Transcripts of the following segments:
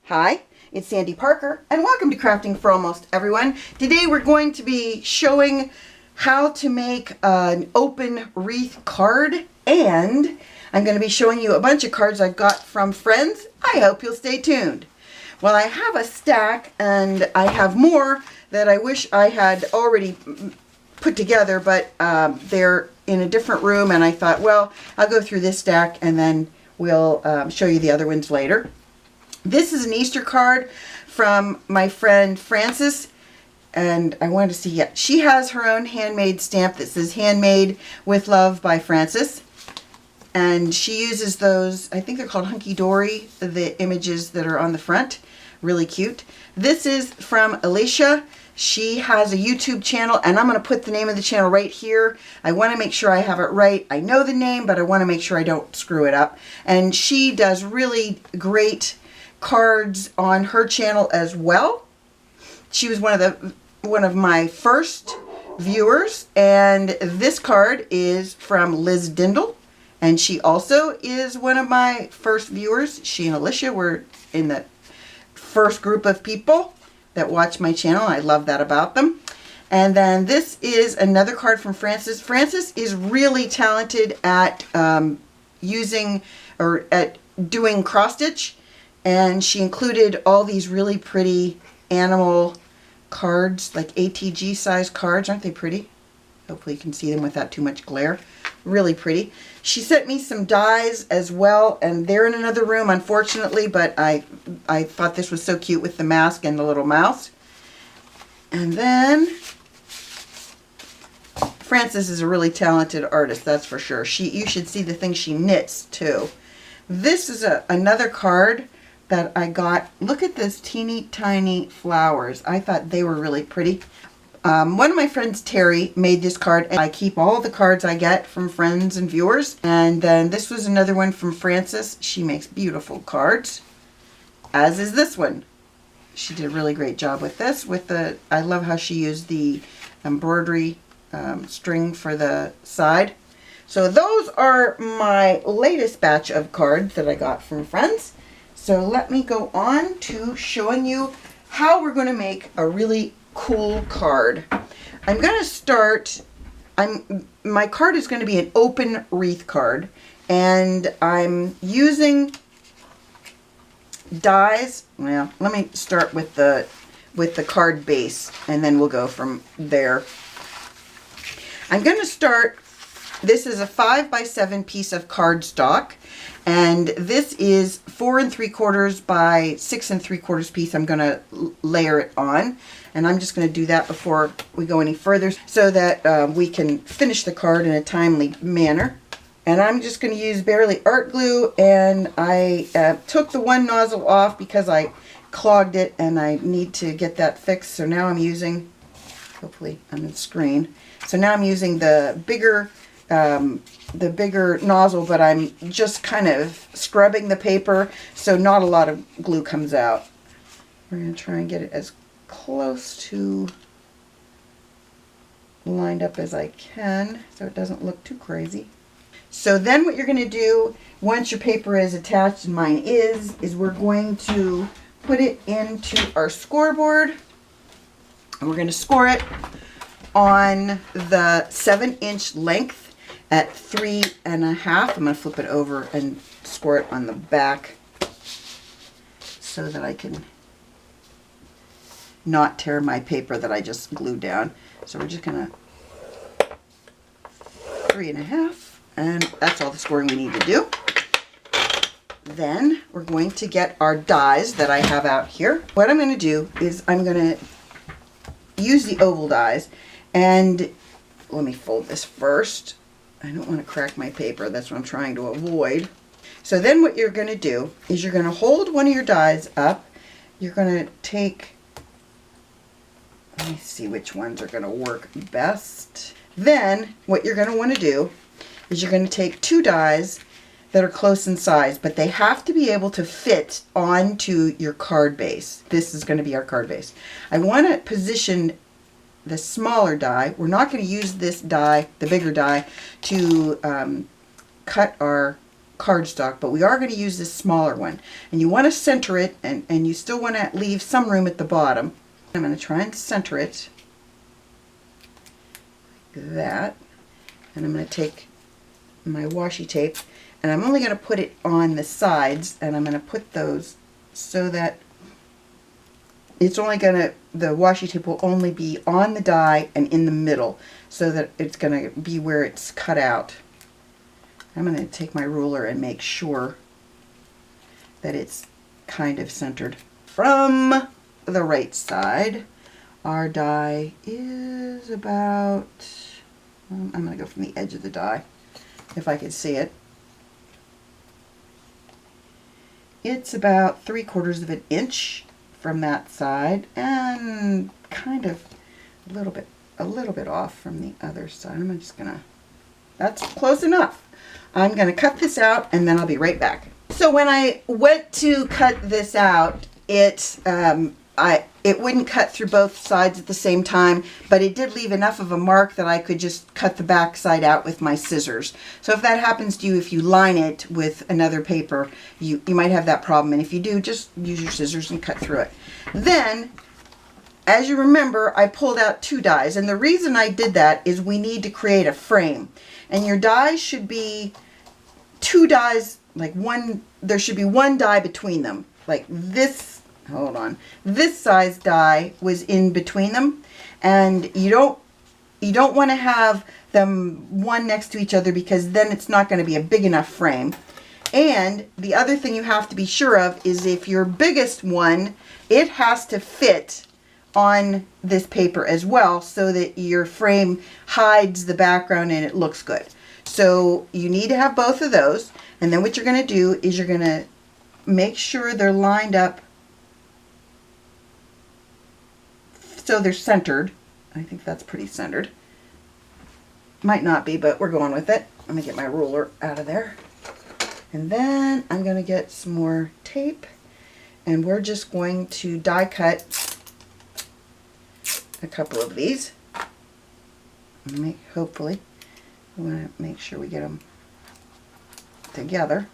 Hi, it's Sandy Parker, and welcome to Crafting for Almost Everyone. Today we're going to be showing how to make an open wreath card, and I'm going to be showing you a bunch of cards I've got from friends. I hope you'll stay tuned. Well, I have a stack, and I have more that I wish I had already put together, but they're in a different room, and I thought, well, I'll go through this stack, and then we'll show you the other ones later. This is an Easter card from my friend Frances, and I wanted to see, yeah, she has her own handmade stamp that says Handmade with Love by Frances, and she uses those, I think they're called Hunky Dory, the images that are on the front. Really cute. This is from Alicia. She has a YouTube channel, and I'm going to put the name of the channel right here. I want to make sure I have it right. I know the name, but I want to make sure I don't screw it up. And she does really great cards on her channel as well. She was one of my first viewers, and this card is from Liz Dindle, and she also is one of my first viewers. She and Alicia were in the first group of people that watch my channel. I love that about them. And then this is another card from Frances. Frances is really talented at using or at doing cross stitch. And she included all these really pretty animal cards, like ATG size cards. Aren't they pretty? Hopefully you can see them without too much glare. Really pretty. She sent me some dies as well, and they're in another room, unfortunately, but I thought this was so cute with the mask and the little mouse. And then Frances is a really talented artist, that's for sure. You should see the things she knits, too. This is another card that I got. Look at this teeny tiny flowers. I thought they were really pretty. One of my friends, Terry, made this card, and I keep all the cards I get from friends and viewers. And then this was another one from Frances. She makes beautiful cards, as is this one. She did a really great job with this. I love how she used the embroidery string for the side. So those are my latest batch of cards that I got from friends. So let me go on to showing you how we're going to make a really cool card. I'm going to start, my card is going to be an open wreath card, and I'm using dies. Well, let me start with the card base, and then we'll go from there. I'm going to start, this is a 5x7 piece of cardstock. And this is 4 3/4 by 6 3/4 piece. I'm going to layer it on. And I'm just going to do that before we go any further so that we can finish the card in a timely manner. And I'm just going to use Barely Art Glue. And I took the one nozzle off because I clogged it and I need to get that fixed. So now I'm using, hopefully on the screen. So now I'm using the bigger nozzle, but I'm just kind of scrubbing the paper so not a lot of glue comes out. We're going to try and get it as close to lined up as I can so it doesn't look too crazy. So then what you're going to do once your paper is attached, and mine is we're going to put it into our scoreboard, and we're going to score it on the 7-inch length at 3 1/2. I'm going to flip it over and score it on the back so that I can not tear my paper that I just glued down. So we're just going to 3 1/2, and that's all the scoring we need to do. Then we're going to get our dies that I have out here. What I'm going to do is I'm going to use the oval dies, and let me fold this first. I don't want to crack my paper. That's what I'm trying to avoid. So then what you're going to do is you're going to hold one of your dies up. You're going to take, let me see which ones are going to work best. Then what you're going to want to do is you're going to take 2 dies that are close in size, but they have to be able to fit onto your card base. This is going to be our card base. I want to position the smaller die. We're not going to use this die, the bigger die, to cut our cardstock, but we are going to use this smaller one. And you want to center it, and you still want to leave some room at the bottom. I'm going to try and center it like that. And I'm going to take my washi tape, and I'm only going to put it on the sides, and I'm going to put those so that it's only going to, the washi tape will only be on the die and in the middle, so that it's going to be where it's cut out. I'm going to take my ruler and make sure that it's kind of centered. From the right side, our die is about, I'm going to go from the edge of the die, if I could see it. It's about 3/4 of an inch from that side, and kind of a little bit off from the other side. I'm just gonna, that's close enough. I'm gonna cut this out, and then I'll be right back. So when I went to cut this out, it wouldn't cut through both sides at the same time, but it did leave enough of a mark that I could just cut the back side out with my scissors. So if that happens to you, if you line it with another paper, you might have that problem. And if you do, just use your scissors and cut through it. Then, as you remember, I pulled out 2 dies. And the reason I did that is we need to create a frame. And your dies should be 2 dies, like one, there should be 1 die between them. Like this. Hold on. This size die was in between them, and you don't want to have them one next to each other, because then it's not going to be a big enough frame. And the other thing you have to be sure of is if your biggest one, it has to fit on this paper as well, so that your frame hides the background and it looks good. So you need to have both of those, and then what you're going to do is you're going to make sure they're lined up so they're centered. I think that's pretty centered. Might not be, but we're going with it. Let me get my ruler out of there. And then I'm going to get some more tape, and we're just going to die cut a couple of these. Hopefully, we want to make sure we get them together.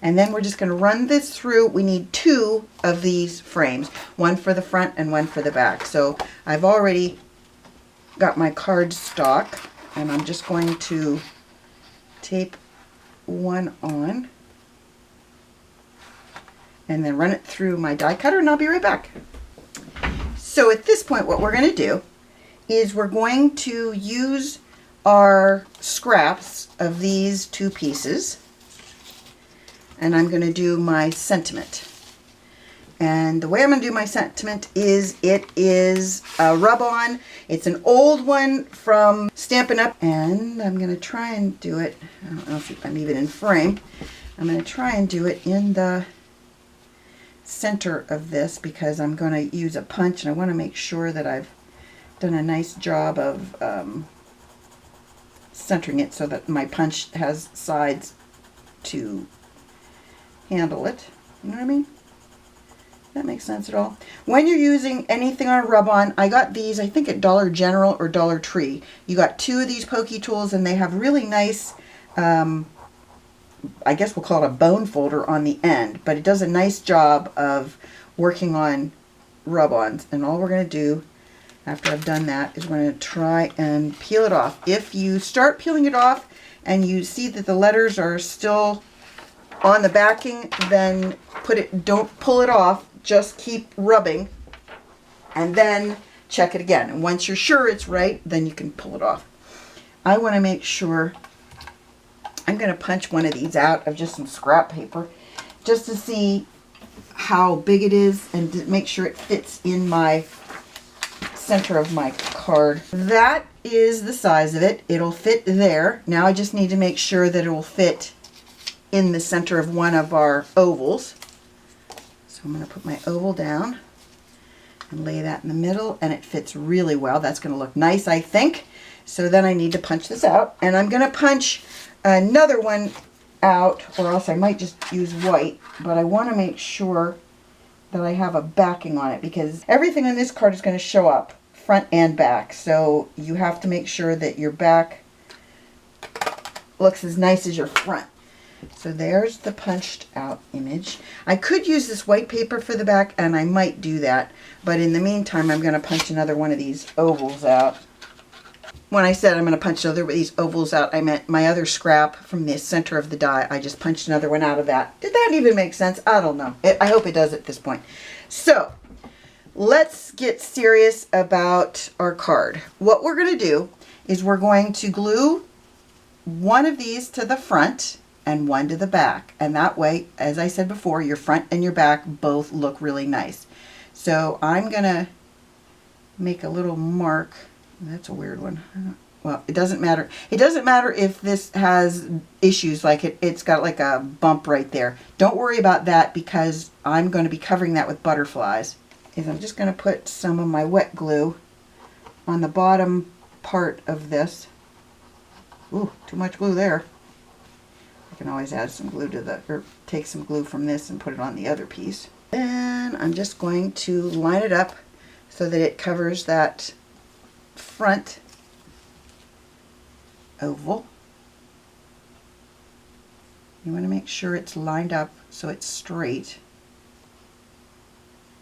And then we're just going to run this through. We need 2 of these frames, one for the front and one for the back. So I've already got my cardstock, and I'm just going to tape one on and then run it through my die cutter, and I'll be right back. So at this point, what we're going to do is we're going to use our scraps of these 2 pieces. And I'm going to do my sentiment. And the way I'm going to do my sentiment is, it is a rub-on. It's an old one from Stampin' Up! And I'm going to try and do it, I don't know if I'm even in frame. I'm going to try and do it in the center of this, because I'm going to use a punch, and I want to make sure that I've done a nice job of centering it so that my punch has sides to handle it. You know what I mean? That makes sense at all? When you're using anything on a rub-on, I got these, I think at Dollar General or Dollar Tree. You got 2 of these pokey tools, and they have really nice, I guess we'll call it a bone folder on the end, but it does a nice job of working on rub-ons. And all we're going to do after I've done that is we're going to try and peel it off. If you start peeling it off and you see that the letters are still on the backing, then don't pull it off, just keep rubbing, and then check it again. And once you're sure it's right, then you can pull it off. I want to make sure, I'm going to punch one of these out of just some scrap paper, just to see how big it is and to make sure it fits in my center of my card. That is the size of it. It'll fit there. Now I just need to make sure that it will fit in the center of one of our ovals. So I'm going to put my oval down and lay that in the middle, and it fits really well. That's going to look nice, I think. So then I need to punch this out, and I'm going to punch another one out, or else I might just use white, but I want to make sure that I have a backing on it, because everything on this card is going to show up front and back. So you have to make sure that your back looks as nice as your front. So there's the punched out image. I could use this white paper for the back, and I might do that. But in the meantime, I'm going to punch another one of these ovals out. When I said I'm going to punch another one of these ovals out, I meant my other scrap from the center of the die. I just punched another one out of that. Did that even make sense? I don't know. I hope it does at this point. So let's get serious about our card. What we're going to do is we're going to glue one of these to the front and one to the back. And that way, as I said before, your front and your back both look really nice. So I'm going to make a little mark. That's a weird one. Well, it doesn't matter. It doesn't matter if this has issues, like it's got like a bump right there. Don't worry about that because I'm going to be covering that with butterflies. I'm just going to put some of my wet glue on the bottom part of this. Ooh, too much glue there. I can always add some glue to the, or take some glue from this and put it on the other piece. Then I'm just going to line it up so that it covers that front oval. You want to make sure it's lined up so it's straight,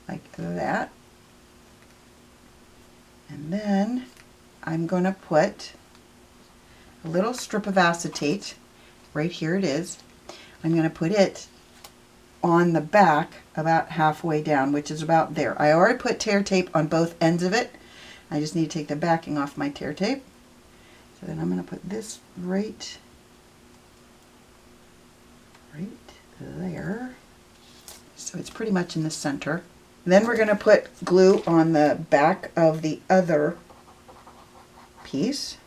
like that. And then I'm going to put a little strip of acetate. Right here it is. I'm going to put it on the back about halfway down, which is about there. I already put tear tape on both ends of it. I just need to take the backing off my tear tape. So then I'm going to put this right there. So it's pretty much in the center. Then we're going to put glue on the back of the other piece.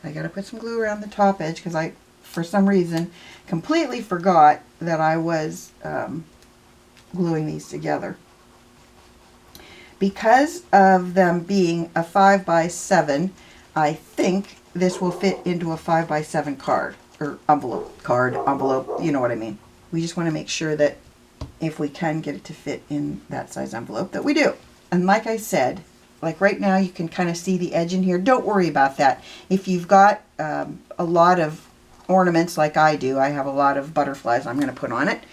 I got to put some glue around the top edge because I, for some reason, completely forgot that I was gluing these together. Because of them being a 5x7, I think this will fit into a 5x7 card, or envelope, you know what I mean. We just want to make sure that if we can get it to fit in that size envelope, that we do. And like I said, like right now you can kind of see the edge in here. Don't worry about that. If you've got a lot of ornaments like I do, I have a lot of butterflies I'm going to put on it.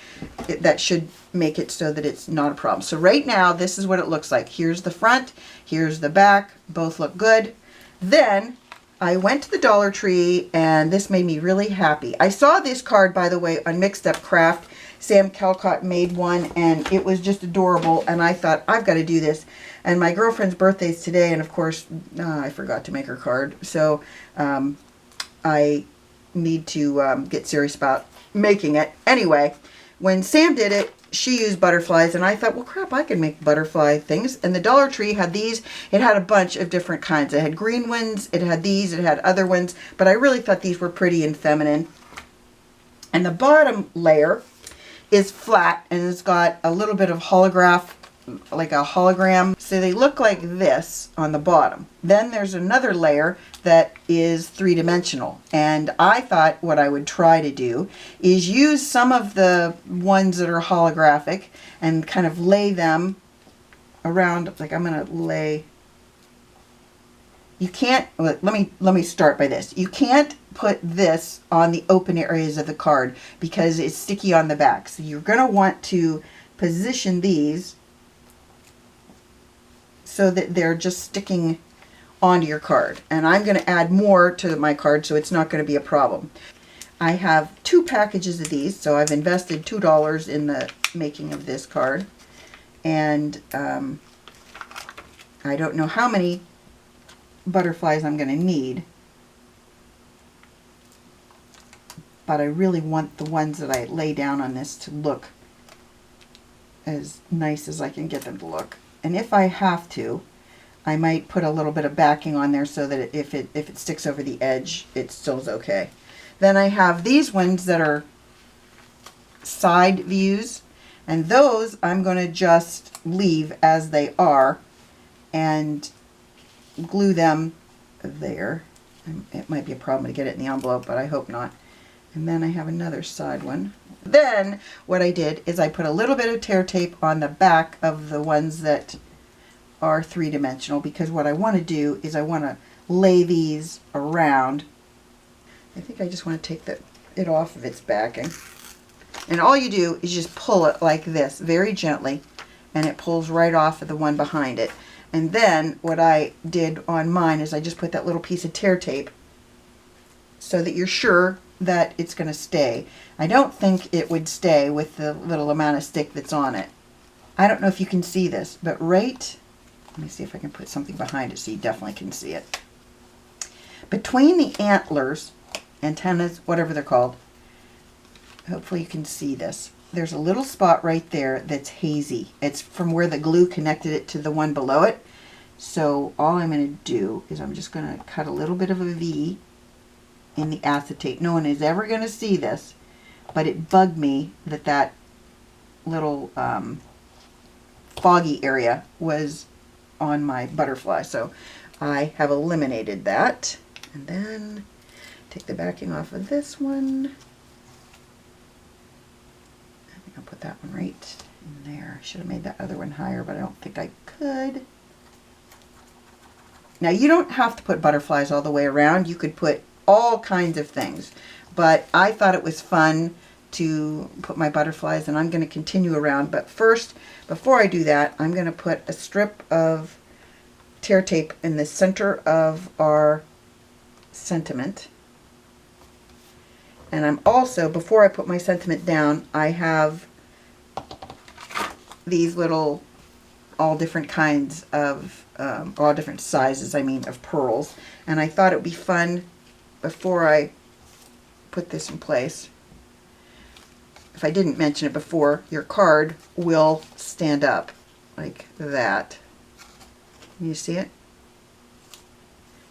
That should make it so that it's not a problem. So right now this is what it looks like. Here's the front, here's the back, both look good. Then I went to the Dollar Tree and this made me really happy. I saw this card, by the way, on Mixed Up Craft. Sam Calcott made one and it was just adorable, and I thought I've got to do this. And my girlfriend's birthday is today, and of course I forgot to make her card, so I need to get serious about making it. Anyway, when Sam did it, she used butterflies, and I thought, well crap, I can make butterfly things. And the Dollar Tree had these. It had a bunch of different kinds. It had green ones, it had these, it had other ones, but I really thought these were pretty and feminine. And the bottom layer is flat, and it's got a little bit of holograph, like a hologram. So they look like this on the bottom. Then there's another layer that is three-dimensional. And I thought what I would try to do is use some of the ones that are holographic and kind of lay them around. Like I'm going to lay, you can't, let me start by this. You can't put this on the open areas of the card because it's sticky on the back. So you're going to want to position these so that they're just sticking onto your card. And I'm going to add more to my card so it's not going to be a problem. I have 2 packages of these, so I've invested $2 in the making of this card. And I don't know how many butterflies I'm going to need, but I really want the ones that I lay down on this to look as nice as I can get them to look. And if I have to, I might put a little bit of backing on there so that if it sticks over the edge, it still is okay. Then I have these ones that are side views, and those I'm going to just leave as they are and glue them there. It might be a problem to get it in the envelope, but I hope not. And then I have another side one. Then what I did is I put a little bit of tear tape on the back of the ones that are three-dimensional, because what I want to do is I want to lay these around. I think I just want to take it off of its backing. And all you do is just pull it like this, very gently, and it pulls right off of the one behind it. And then what I did on mine is I just put that little piece of tear tape so that you're sure that it's going to stay. I don't think it would stay with the little amount of stick that's on it. I don't know if you can see this, but let me see if I can put something behind it so you definitely can see it. Between the antlers, antennas, whatever they're called, hopefully you can see this. There's a little spot right there that's hazy. It's from where the glue connected it to the one below it. So all I'm going to do is I'm just going to cut a little bit of a V in the acetate. No one is ever going to see this, but it bugged me that that little foggy area was on my butterfly. So I have eliminated that. And then take the backing off of this one. I'll put that one right in there. I should have made that other one higher, but I don't think I could. Now you don't have to put butterflies all the way around. You could put all kinds of things, but I thought it was fun to put my butterflies, and I'm going to continue around. But first, before I do that, I'm going to put a strip of tear tape in the center of our sentiment. And I'm also, before I put my sentiment down, I have these little, all different kinds of, all different sizes, I mean, of pearls. And I thought it would be fun, before I put this in place, if I didn't mention it before, your card will stand up like that. Can you see it?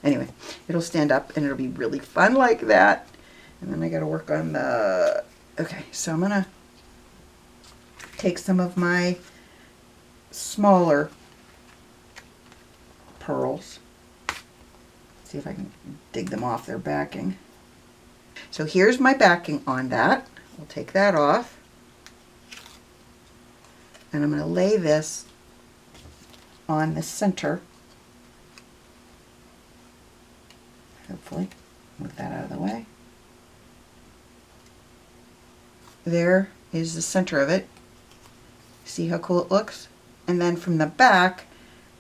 Anyway, it'll stand up and it'll be really fun like that. And then I got to work on the, okay, so I'm going to take some of my smaller pearls, see if I can dig them off their backing. So here's my backing on that. We'll take that off. And I'm going to lay this on the center. Hopefully, move that out of the way. There is the center of it. See how cool it looks? And then from the back,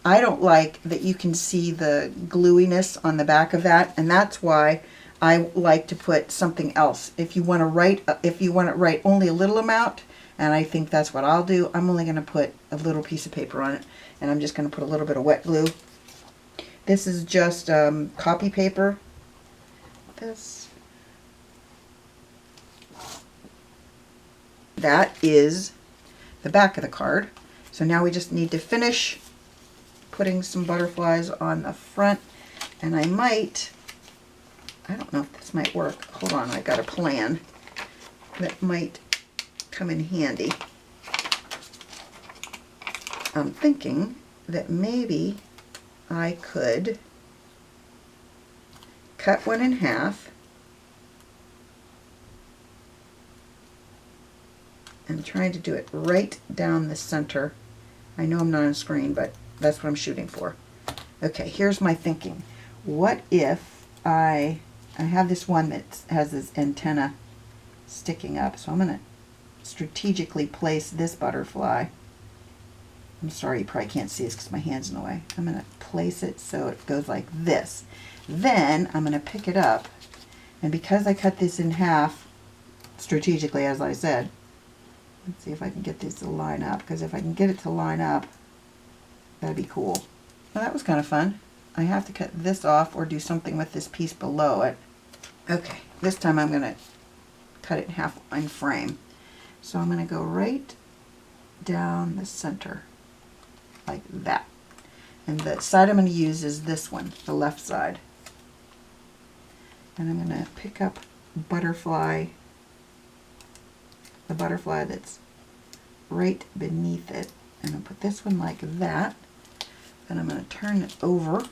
I don't like that you can see the gluiness on the back of that, and that's why I like to put something else. If you want to write only a little amount, and I think that's what I'll do, I'm only going to put a little piece of paper on it, and I'm just going to put a little bit of wet glue. This is just copy paper. That is the back of the card. So now we just need to finish putting some butterflies on the front. And I don't know if this might work. Hold on, I got a plan that might come in handy. I'm thinking that maybe I could cut one in half and trying to do it right down the center. I know I'm not on screen, but that's what I'm shooting for. Okay, here's my thinking. What if I have this one that has this antenna sticking up, so I'm going to strategically place this butterfly. I'm sorry, you probably can't see this because my hand's in the way. I'm going to place it so it goes like this. Then I'm going to pick it up, and because I cut this in half strategically, as I said, let's see if I can get this to line up, because if I can get it to line up, that'd be cool. Well, that was kind of fun. I have to cut this off or do something with this piece below it. Okay, this time I'm going to cut it in half in frame. So I'm going to go right down the center like that. And the side I'm going to use is this one, the left side. And I'm going to pick up butterfly, the butterfly that's right beneath it. And I'll put this one like that. Then I'm going to turn it over,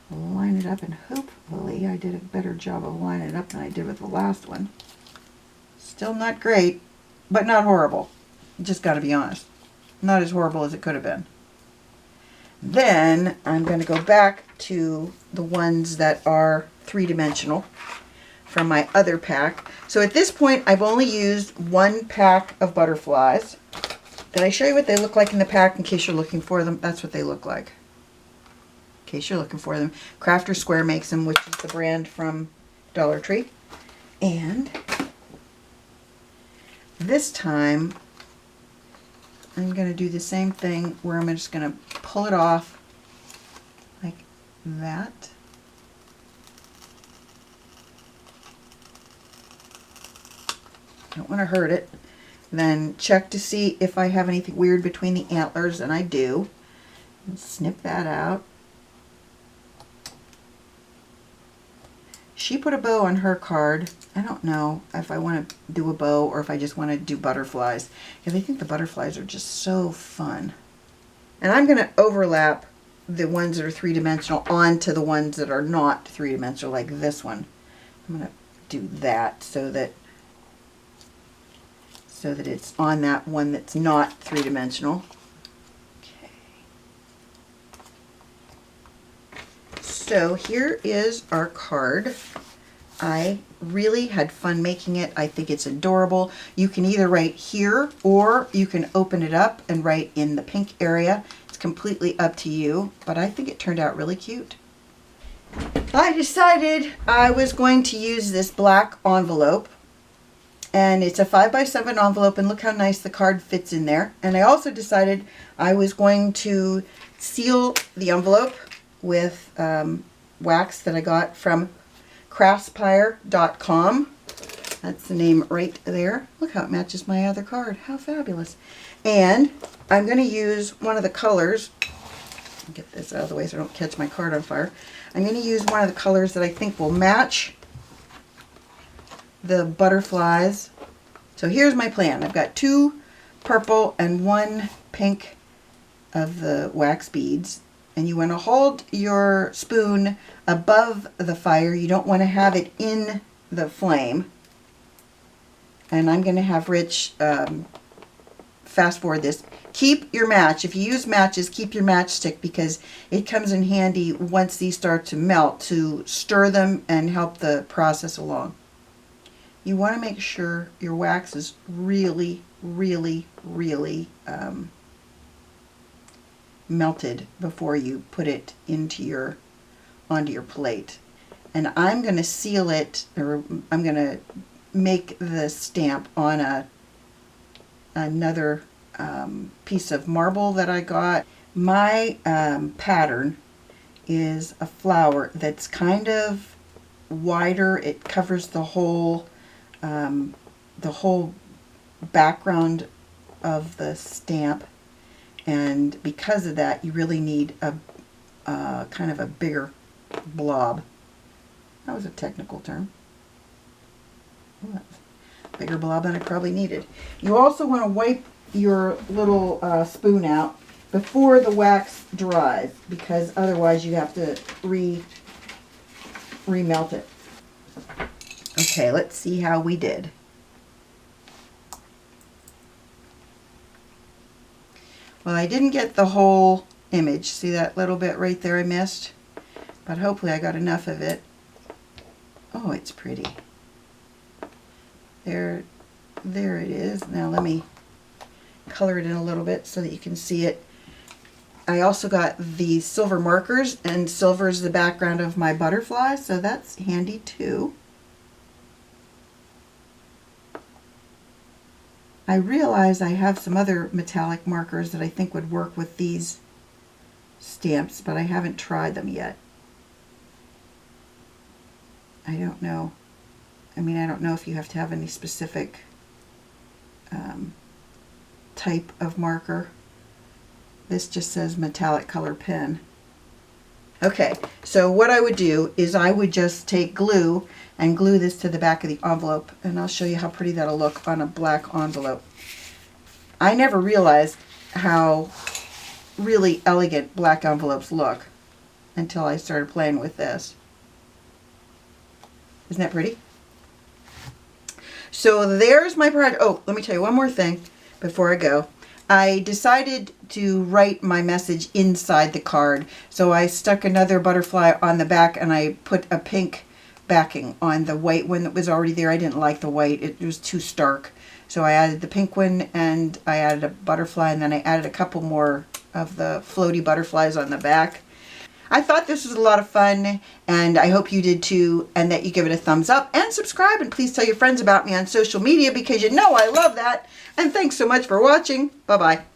line it up, and hopefully I did a better job of lining it up than I did with the last one. Still not great, but not horrible. Just got to be honest. Not as horrible as it could have been. Then I'm going to go back to the ones that are three-dimensional from my other pack. So at this point, I've only used one pack of butterflies. Did I show you what they look like in the pack in case you're looking for them? That's what they look like. In case you're looking for them. Crafter Square makes them, which is the brand from Dollar Tree. And this time, I'm going to do the same thing where I'm just going to pull it off like that. Don't want to hurt it. Then check to see if I have anything weird between the antlers, and I do. And snip that out. She put a bow on her card. I don't know if I want to do a bow or if I just want to do butterflies, because I think the butterflies are just so fun. And I'm going to overlap the ones that are three-dimensional onto the ones that are not three-dimensional, like this one. I'm going to do that so that it's on that one that's not three-dimensional. Okay. So here is our card. I really had fun making it. I think it's adorable. You can either write here or you can open it up and write in the pink area. It's completely up to you, but I think it turned out really cute. I decided I was going to use this black envelope, and it's a 5x7 envelope, and look how nice the card fits in there. And I also decided I was going to seal the envelope with wax that I got from craftspire.com. That's the name right there. Look how it matches my other card. How fabulous. And I'm going to use one of the colors. Get this out of the way so I don't catch my card on fire. I'm going to use one of the colors that I think will match the butterflies. So here's my plan. I've got 2 purple and 1 pink of the wax beads. And you want to hold your spoon above the fire. You don't want to have it in the flame. And I'm going to have Rich fast forward this. Keep your match. If you use matches, keep your matchstick, because it comes in handy once these start to melt to stir them and help the process along. You want to make sure your wax is really, really, really melted before you put it onto your plate. And I'm going to seal it, or I'm going to make the stamp on another piece of marble that I got. My pattern is a flower that's kind of wider. It covers the whole background of the stamp, and because of that you really need a kind of a bigger blob. That was a technical term. Bigger blob than I probably needed. You also want to wipe your little spoon out before the wax dries, because otherwise you have to remelt it. Okay, let's see how we did. Well, I didn't get the whole image. See that little bit right there I missed? But hopefully I got enough of it. Oh, it's pretty. There it is. Now let me color it in a little bit so that you can see it. I also got the silver markers, and silver is the background of my butterfly, so that's handy too. I realize I have some other metallic markers that I think would work with these stamps, but I haven't tried them yet. I don't know. I mean, I don't know if you have to have any specific type of marker. This just says metallic color pen. Okay, so what I would do is I would just take glue and glue this to the back of the envelope, and I'll show you how pretty that'll look on a black envelope. I never realized how really elegant black envelopes look until I started playing with this. Isn't that pretty? So there's my project. Oh, let me tell you one more thing before I go. I decided to write my message inside the card. So I stuck another butterfly on the back and I put a pink backing on the white one that was already there. I didn't like the white. It was too stark. So I added the pink one and I added a butterfly, and then I added a couple more of the floaty butterflies on the back. I thought this was a lot of fun, and I hope you did too, and that you give it a thumbs up and subscribe, and please tell your friends about me on social media because you know I love that. And thanks so much for watching. Bye-bye.